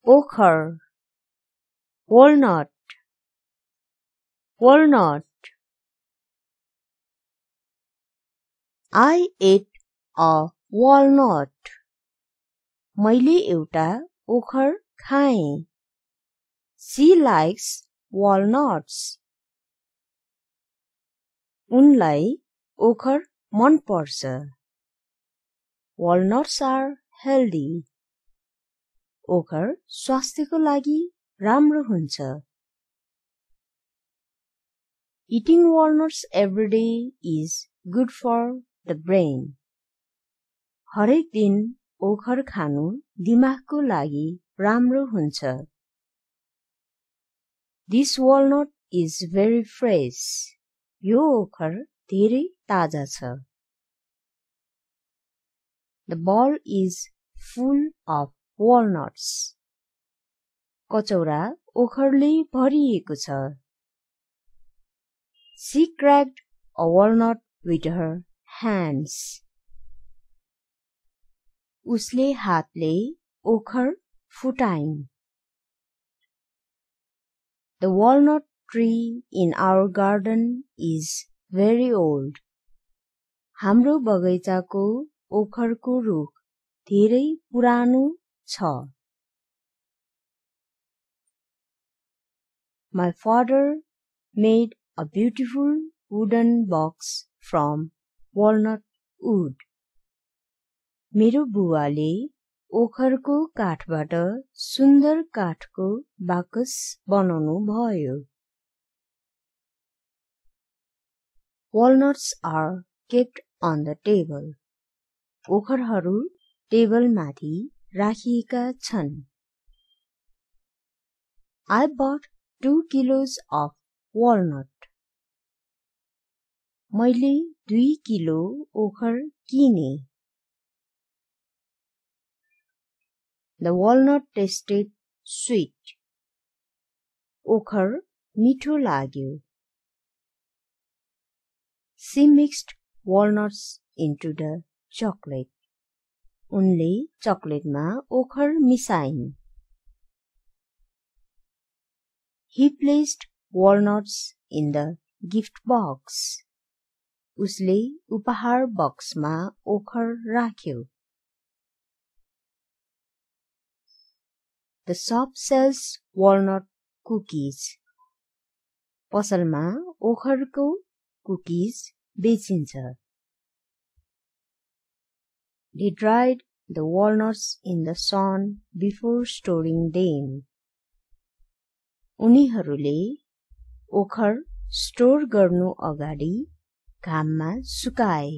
okhur, walnut, walnut. I ate a walnut. मैले एउटा ओखर खाएँ. She likes walnuts. उनलाई ओखर मन पर्छ. Walnuts are healthy. ओखर स्वास्थ्यको लागि राम्रो हुन्छ. Eating walnuts every day is good for the brain. हरेक दिन ओखर खानु दिमागको लागि राम्रो हुन्छ. This walnut is very fresh. यो ओखर धेरै ताजा छ. The bowl is full of walnuts. कचौरा ओखरले भरिएको छ. She cracked a walnut with her hands. उसले हातले ओखर फुटाइन्. The walnut tree in our garden is very old. हाम्रो बगैँचाको ओखरको रुख धेरै पुरानो छ. My father made a beautiful wooden box from walnut wood. मेरो बुवाले ओखरको काठबाट सुन्दर काठको बाकस बनाउनु भयो. Walnuts are kept on the table. ओखरहरू टेबलमाथि राखिएका छन्. I bought 2 kilos of walnut. मैले 2 किलो ओखर किने. The walnut tasted sweet. ओखर मिठो लाग्यो. She mixed walnuts into the chocolate. उनले चकलेटमा ओखर मिसाइन्. He placed walnuts in the gift box. उसले उपहार बक्समा ओखर राख्यो. The shop sells walnut cookies. पसलमा ओखरको कुकीज बेचिन्छ. They dried the walnuts in the sun before storing them. उनीहरूले ओखर स्टोर गर्नु अगाडि घाममा सुकाए.